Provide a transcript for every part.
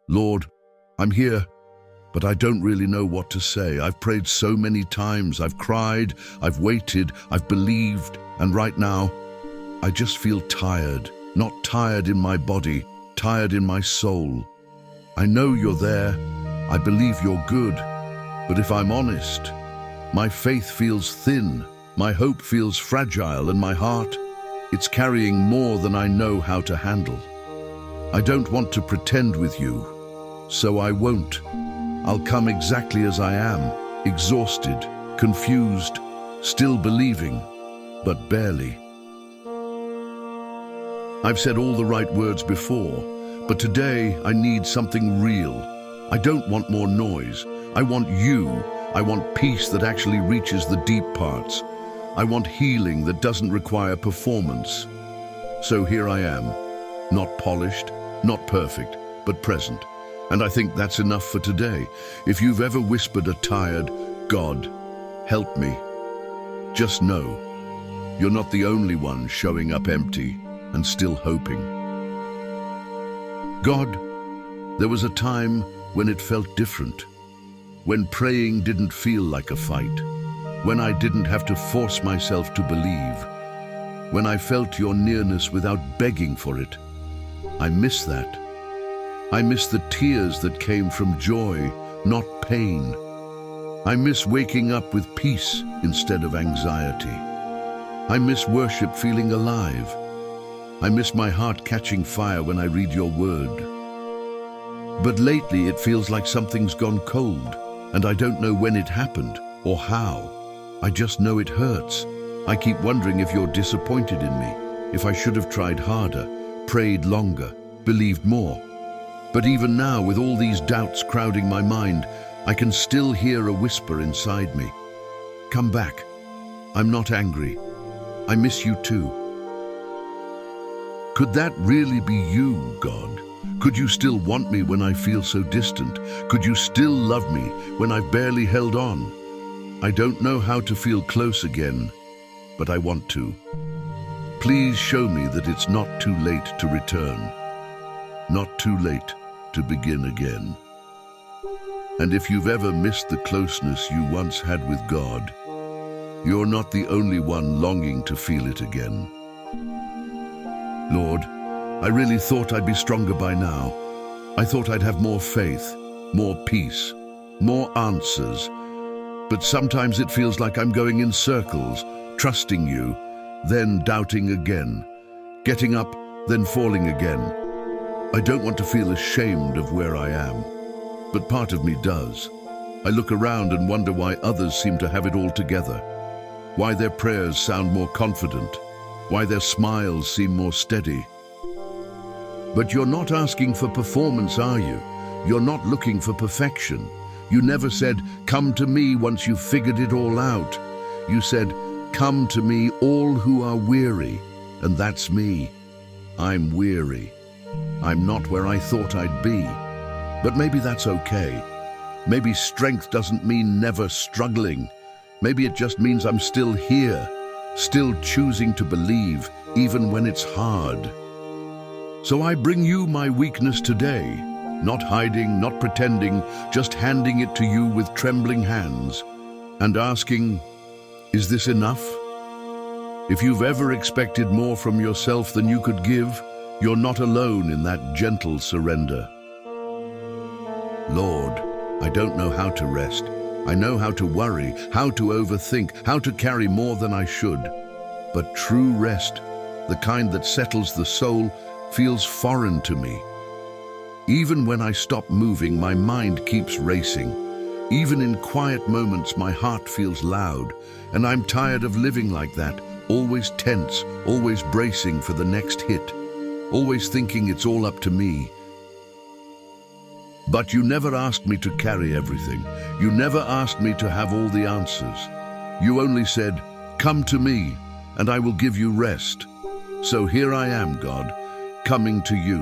Lord, I'm here, but I don't really know what to say. I've prayed so many times. I've cried, I've waited, I've believed, and right now, I just feel tired. Not tired in my body, tired in my soul. I know you're there. I believe you're good. But if I'm honest, my faith feels thin, my hope feels fragile, and my heart, it's carrying more than I know how to handle. I don't want to pretend with you, so I won't. I'll come exactly as I am, exhausted, confused, still believing, but barely. I've said all the right words before, but today I need something real. I don't want more noise. I want you. I want peace that actually reaches the deep parts. I want healing that doesn't require performance. So here I am, not polished, not perfect, but present. And I think that's enough for today. If you've ever whispered a tired, "God, help me," just know, you're not the only one showing up empty and still hoping. God, there was a time when it felt different, when praying didn't feel like a fight, when I didn't have to force myself to believe, when I felt your nearness without begging for it. I miss that. I miss the tears that came from joy, not pain. I miss waking up with peace instead of anxiety. I miss worship feeling alive. I miss my heart catching fire when I read your word. But lately it feels like something's gone cold, and I don't know when it happened or how. I just know it hurts. I keep wondering if you're disappointed in me, if I should have tried harder, prayed longer, believed more. But even now, with all these doubts crowding my mind, I can still hear a whisper inside me. Come back. I'm not angry. I miss you too. Could that really be you, God? Could you still want me when I feel so distant? Could you still love me when I've barely held on? I don't know how to feel close again, but I want to. Please show me that it's not too late to return, not too late to begin again. And if you've ever missed the closeness you once had with God, you're not the only one longing to feel it again. Lord, I really thought I'd be stronger by now. I thought I'd have more faith, more peace, more answers. But sometimes it feels like I'm going in circles, trusting you, then doubting again, getting up, then falling again. I don't want to feel ashamed of where I am, but part of me does. I look around and wonder why others seem to have it all together, why their prayers sound more confident, why their smiles seem more steady. But you're not asking for performance, are you? You're not looking for perfection. You never said, "Come to me once you've figured it all out." You said, "Come to me, all who are weary," and that's me. I'm weary. I'm not where I thought I'd be, but maybe that's okay. Maybe strength doesn't mean never struggling. Maybe it just means I'm still here, still choosing to believe, even when it's hard. So I bring you my weakness today, not hiding, not pretending, just handing it to you with trembling hands and asking, is this enough? If you've ever expected more from yourself than you could give, you're not alone in that gentle surrender. Lord, I don't know how to rest. I know how to worry, how to overthink, how to carry more than I should. But true rest, the kind that settles the soul, feels foreign to me. Even when I stop moving, my mind keeps racing. Even in quiet moments, my heart feels loud, and I'm tired of living like that, always tense, always bracing for the next hit, always thinking it's all up to me. But you never asked me to carry everything. You never asked me to have all the answers. You only said, "Come to me, and I will give you rest." So here I am, God, coming to you,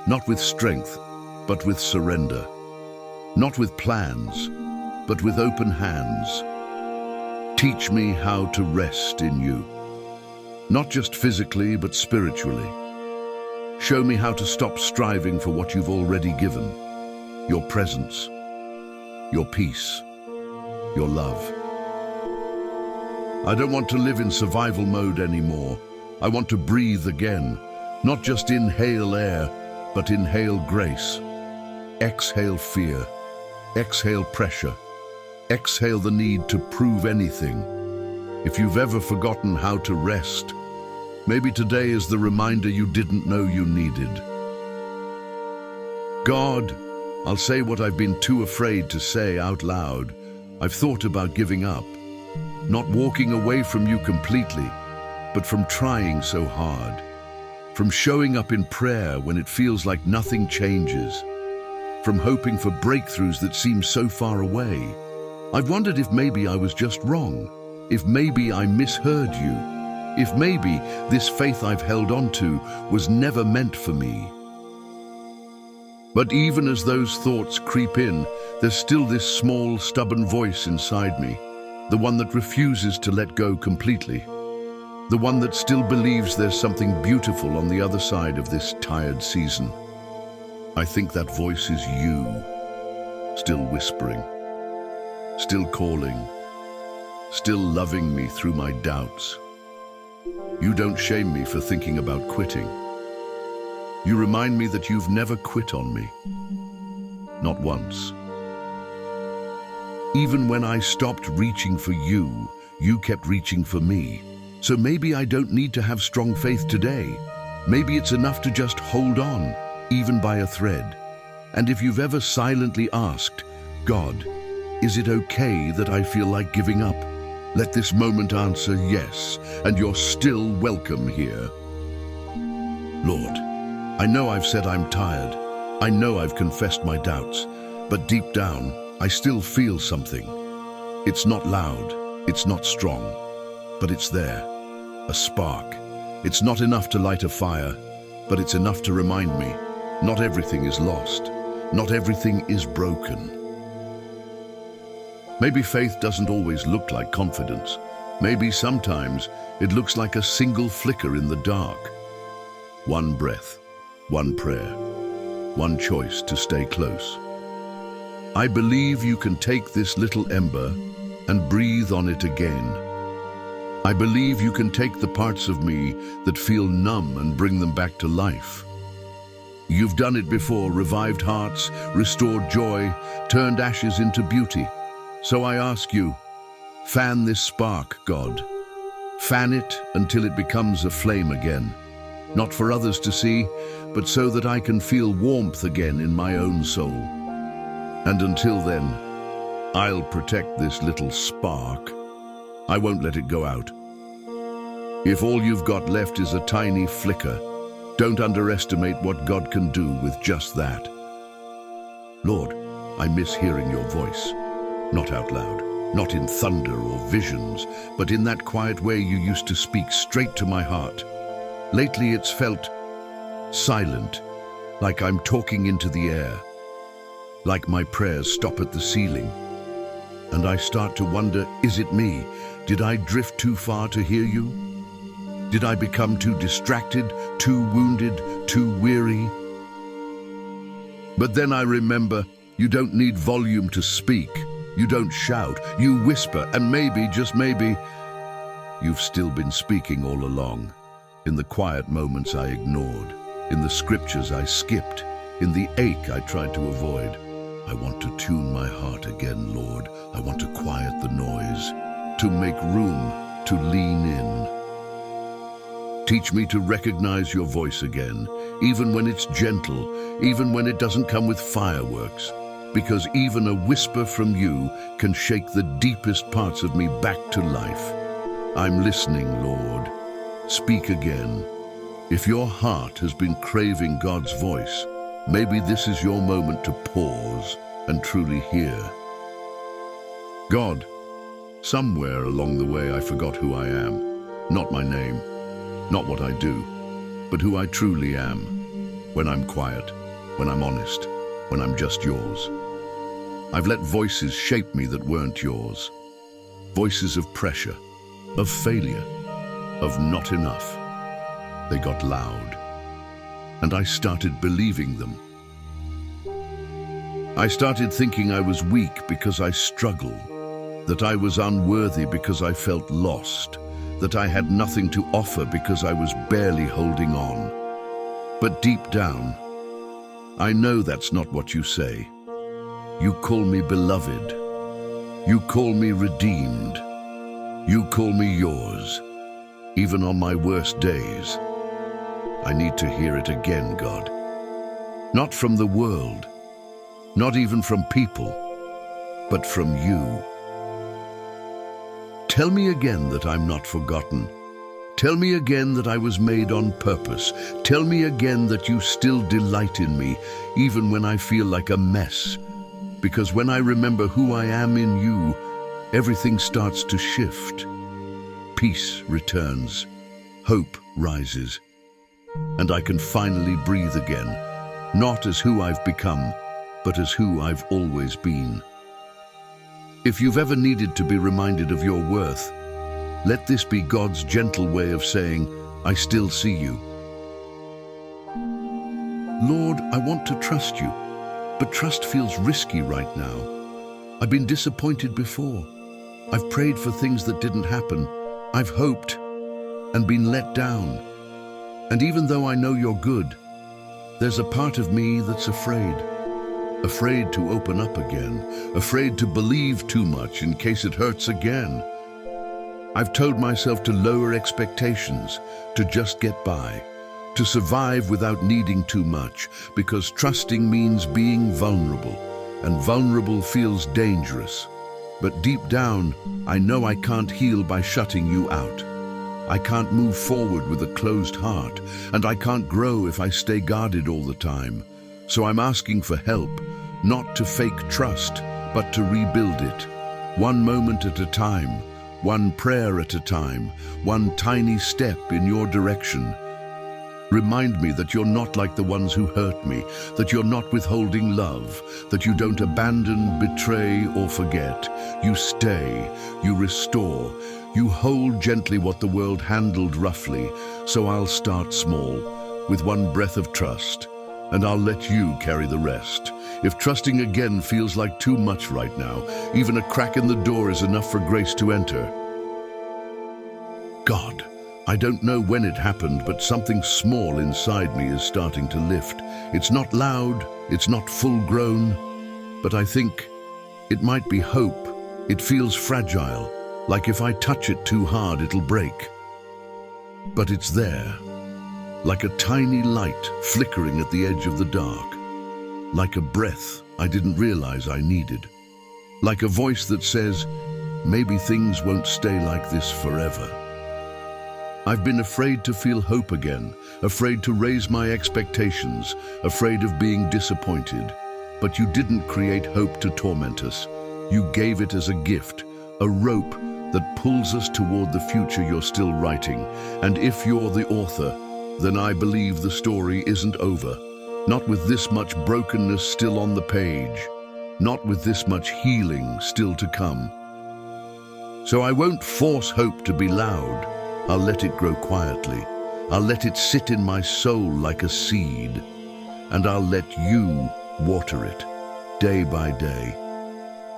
not with strength, but with surrender. Not with plans, but with open hands. Teach me how to rest in you, not just physically, but spiritually. Show me how to stop striving for what you've already given. Your presence, your peace, your love. I don't want to live in survival mode anymore. I want to breathe again. Not just inhale air, but inhale grace. Exhale fear. Exhale pressure. Exhale the need to prove anything. If you've ever forgotten how to rest, maybe today is the reminder you didn't know you needed. God, I'll say what I've been too afraid to say out loud. I've thought about giving up, not walking away from you completely, but from trying so hard, from showing up in prayer when it feels like nothing changes, from hoping for breakthroughs that seem so far away. I've wondered if maybe I was just wrong, if maybe I misheard you, if maybe this faith I've held on to was never meant for me. But even as those thoughts creep in, there's still this small, stubborn voice inside me, the one that refuses to let go completely, the one that still believes there's something beautiful on the other side of this tired season. I think that voice is you, still whispering, still calling, still loving me through my doubts. You don't shame me for thinking about quitting. You remind me that you've never quit on me. Not once. Even when I stopped reaching for you, you kept reaching for me. So maybe I don't need to have strong faith today. Maybe it's enough to just hold on, even by a thread. And if you've ever silently asked, God, is it okay that I feel like giving up? Let this moment answer yes, and you're still welcome here. Lord, I know I've said I'm tired. I know I've confessed my doubts, but deep down, I still feel something. It's not loud, it's not strong, but it's there, a spark. It's not enough to light a fire, but it's enough to remind me, not everything is lost, not everything is broken. Maybe faith doesn't always look like confidence. Maybe sometimes it looks like a single flicker in the dark. One breath, one prayer, one choice to stay close. I believe you can take this little ember and breathe on it again. I believe you can take the parts of me that feel numb and bring them back to life. You've done it before, revived hearts, restored joy, turned ashes into beauty. So I ask you, fan this spark, God. Fan it until it becomes a flame again. Not for others to see, but so that I can feel warmth again in my own soul. And until then, I'll protect this little spark. I won't let it go out. If all you've got left is a tiny flicker, don't underestimate what God can do with just that. Lord, I miss hearing your voice. Not out loud, not in thunder or visions, but in that quiet way you used to speak straight to my heart. Lately it's felt silent, like I'm talking into the air, like my prayers stop at the ceiling. And I start to wonder, is it me? Did I drift too far to hear you? Did I become too distracted, too wounded, too weary? But then I remember, you don't need volume to speak. You don't shout, you whisper, and maybe, just maybe, you've still been speaking all along. In the quiet moments I ignored, in the scriptures I skipped, in the ache I tried to avoid. I want to tune my heart again, Lord. I want to quiet the noise, to make room, to lean in. Teach me to recognize your voice again, even when it's gentle, even when it doesn't come with fireworks. Because even a whisper from you can shake the deepest parts of me back to life. I'm listening, Lord. Speak again. If your heart has been craving God's voice, maybe this is your moment to pause and truly hear. God, somewhere along the way I forgot who I am. Not my name, not what I do, but who I truly am. When I'm quiet, when I'm honest, when I'm just yours. I've let voices shape me that weren't yours. Voices of pressure, of failure, of not enough. They got loud. and I started believing them. I started thinking I was weak because I struggled, that I was unworthy because I felt lost, that I had nothing to offer because I was barely holding on. But deep down, I know that's not what you say. You call me beloved. You call me redeemed. You call me yours, even on my worst days. I need to hear it again, God. Not from the world, not even from people, but from you. Tell me again that I'm not forgotten. Tell me again that I was made on purpose. Tell me again that you still delight in me, even when I feel like a mess. Because when I remember who I am in you, everything starts to shift. Peace returns, hope rises, and I can finally breathe again, not as who I've become, but as who I've always been. If you've ever needed to be reminded of your worth, let this be God's gentle way of saying, I still see you. Lord, I want to trust you, but trust feels risky right now. I've been disappointed before. I've prayed for things that didn't happen. I've hoped and been let down. And even though I know you're good, there's a part of me that's afraid. Afraid to open up again, afraid to believe too much in case it hurts again. I've told myself to lower expectations, to just get by, to survive without needing too much, because trusting means being vulnerable, and vulnerable feels dangerous. But deep down, I know I can't heal by shutting you out. I can't move forward with a closed heart, and I can't grow if I stay guarded all the time. So I'm asking for help, not to fake trust, but to rebuild it. One moment at a time, one prayer at a time, one tiny step in your direction. Remind me that you're not like the ones who hurt me, that you're not withholding love, that you don't abandon, betray, or forget. You stay, you restore, you hold gently what the world handled roughly. So I'll start small, with one breath of trust, and I'll let you carry the rest. If trusting again feels like too much right now, even a crack in the door is enough for grace to enter. God, I don't know when it happened, but something small inside me is starting to lift. It's not loud, it's not full-grown, but I think it might be hope. It feels fragile, like if I touch it too hard, it'll break. But it's there, like a tiny light flickering at the edge of the dark, like a breath I didn't realize I needed, like a voice that says, maybe things won't stay like this forever. I've been afraid to feel hope again, afraid to raise my expectations, afraid of being disappointed. But you didn't create hope to torment us. You gave it as a gift, a rope that pulls us toward the future you're still writing. And if you're the author, then I believe the story isn't over. Not with this much brokenness still on the page. Not with this much healing still to come. So I won't force hope to be loud. I'll let it grow quietly. I'll let it sit in my soul like a seed. And I'll let you water it, day by day.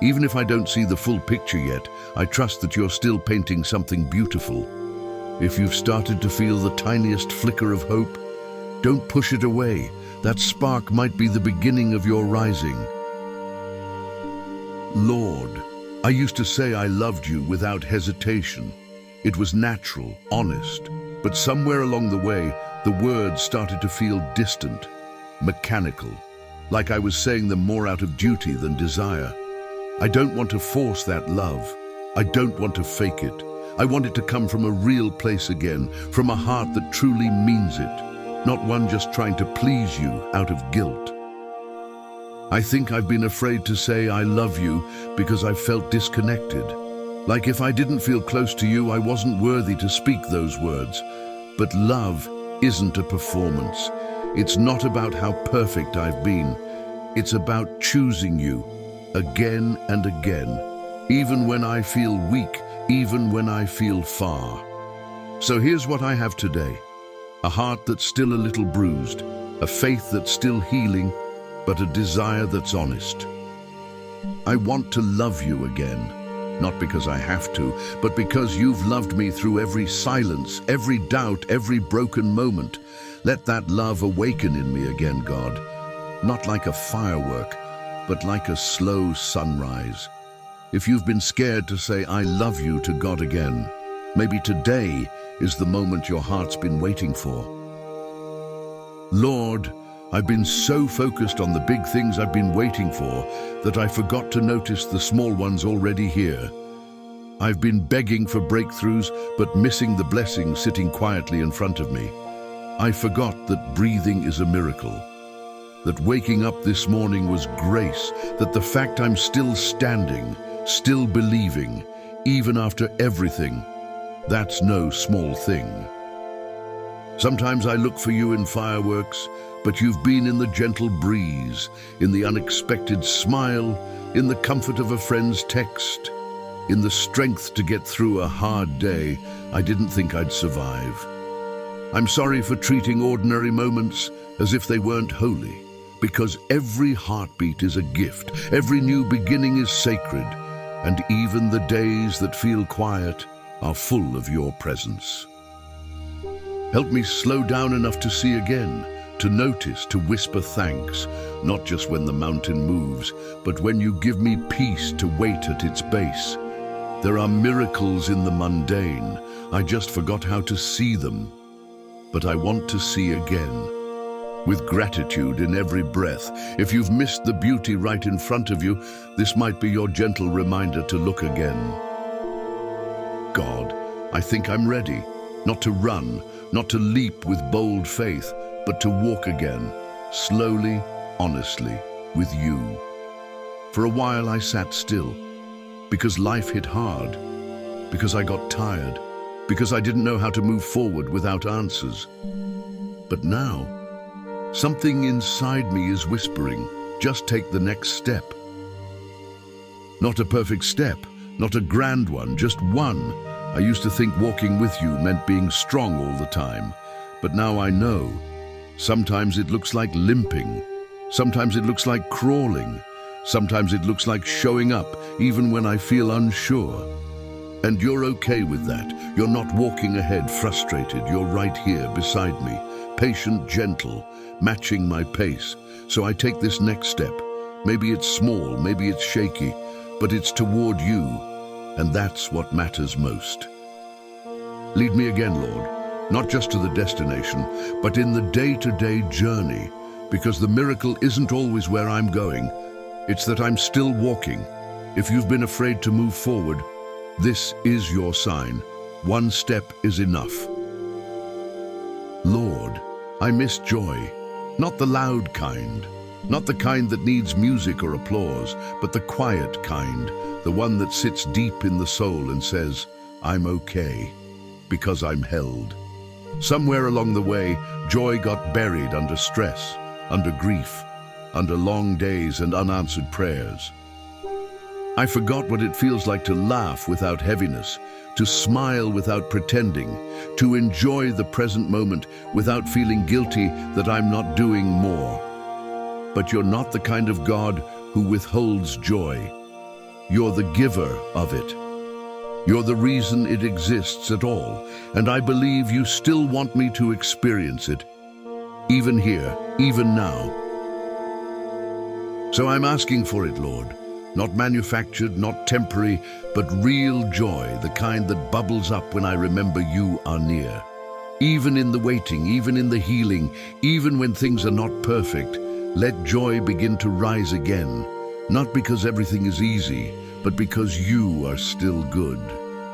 Even if I don't see the full picture yet, I trust that you're still painting something beautiful. If you've started to feel the tiniest flicker of hope, don't push it away. That spark might be the beginning of your rising. Lord, I used to say I loved you without hesitation. It was natural, honest, but somewhere along the way, the words started to feel distant, mechanical, like I was saying them more out of duty than desire. I don't want to force that love. I don't want to fake it. I want it to come from a real place again, from a heart that truly means it, not one just trying to please you out of guilt. I think I've been afraid to say I love you because I felt disconnected. Like if I didn't feel close to you, I wasn't worthy to speak those words. But love isn't a performance. It's not about how perfect I've been. It's about choosing you again and again, even when I feel weak, even when I feel far. So here's what I have today. A heart that's still a little bruised, a faith that's still healing, but a desire that's honest. I want to love you again, not because I have to, but because you've loved me through every silence, every doubt, every broken moment. Let that love awaken in me again, God, not like a firework, but like a slow sunrise. If you've been scared to say, I love you to God again, maybe today is the moment your heart's been waiting for. Lord, I've been so focused on the big things I've been waiting for that I forgot to notice the small ones already here. I've been begging for breakthroughs, but missing the blessing sitting quietly in front of me. I forgot that breathing is a miracle, that waking up this morning was grace, that the fact I'm still standing, still believing, even after everything, that's no small thing. Sometimes I look for you in fireworks, but you've been in the gentle breeze, in the unexpected smile, in the comfort of a friend's text, in the strength to get through a hard day I didn't think I'd survive. I'm sorry for treating ordinary moments as if they weren't holy, because every heartbeat is a gift, every new beginning is sacred, and even the days that feel quiet are full of your presence. Help me slow down enough to see again, to notice, to whisper thanks, not just when the mountain moves, but when you give me peace to wait at its base. There are miracles in the mundane. I just forgot how to see them, but I want to see again. With gratitude in every breath. If you've missed the beauty right in front of you, this might be your gentle reminder to look again. God, I think I'm ready, not to run, not to leap with bold faith, but to walk again, slowly, honestly, with you. For a while I sat still, because life hit hard, because I got tired, because I didn't know how to move forward without answers. But now, something inside me is whispering, just take the next step. Not a perfect step, not a grand one, just one. I used to think walking with you meant being strong all the time, but now I know. Sometimes it looks like limping, sometimes it looks like crawling, sometimes it looks like showing up even when I feel unsure. And you're okay with that. You're not walking ahead frustrated, you're right here beside me, patient, gentle, matching my pace. So I take this next step. Maybe it's small, maybe it's shaky, but it's toward you, and that's what matters most. Lead me again, Lord, not just to the destination, but in the day-to-day journey, because the miracle isn't always where I'm going. It's that I'm still walking. If you've been afraid to move forward, this is your sign. One step is enough. Lord, I miss joy, not the loud kind, not the kind that needs music or applause, but the quiet kind, the one that sits deep in the soul and says, I'm okay, because I'm held. Somewhere along the way, joy got buried under stress, under grief, under long days and unanswered prayers. I forgot what it feels like to laugh without heaviness, to smile without pretending, to enjoy the present moment without feeling guilty that I'm not doing more. But you're not the kind of God who withholds joy. You're the giver of it. You're the reason it exists at all, and I believe you still want me to experience it, even here, even now. So I'm asking for it, Lord. Not manufactured, not temporary, but real joy, the kind that bubbles up when I remember you are near. Even in the waiting, even in the healing, even when things are not perfect, let joy begin to rise again. Not because everything is easy, but because you are still good.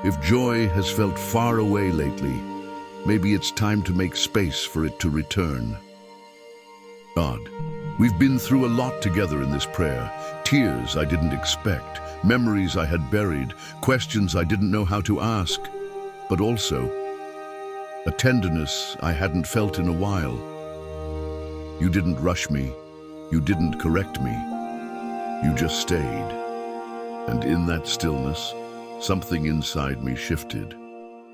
If joy has felt far away lately, maybe it's time to make space for it to return. God, we've been through a lot together in this prayer. Tears I didn't expect, memories I had buried, questions I didn't know how to ask, but also a tenderness I hadn't felt in a while. You didn't rush me, you didn't correct me, you just stayed. And in that stillness, something inside me shifted.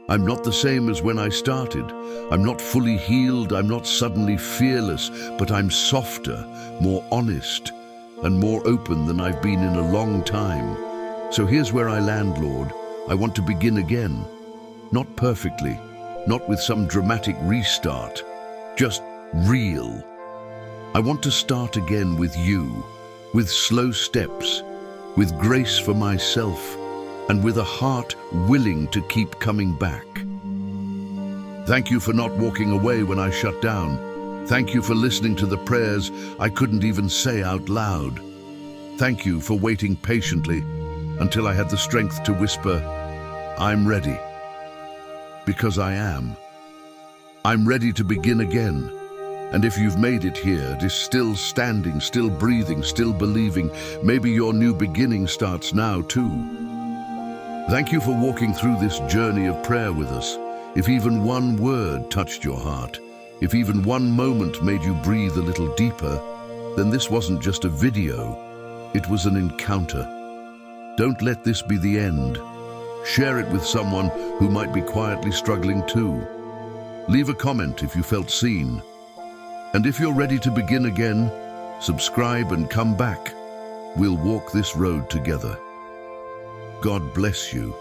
I'm not the same as when I started. I'm not fully healed, I'm not suddenly fearless, but I'm softer, more honest, and more open than I've been in a long time. So here's where I land, Lord. I want to begin again. Not perfectly, not with some dramatic restart, just real. I want to start again with you, with slow steps, with grace for myself, and with a heart willing to keep coming back. Thank you for not walking away when I shut down. Thank you for listening to the prayers I couldn't even say out loud. Thank you for waiting patiently until I had the strength to whisper, I'm ready. Because I am. I'm ready to begin again. And if you've made it here, is still standing, still breathing, still believing, maybe your new beginning starts now too. Thank you for walking through this journey of prayer with us. If even one word touched your heart, if even one moment made you breathe a little deeper, then this wasn't just a video, it was an encounter. Don't let this be the end. Share it with someone who might be quietly struggling too. Leave a comment if you felt seen. And if you're ready to begin again, subscribe and come back. We'll walk this road together. God bless you.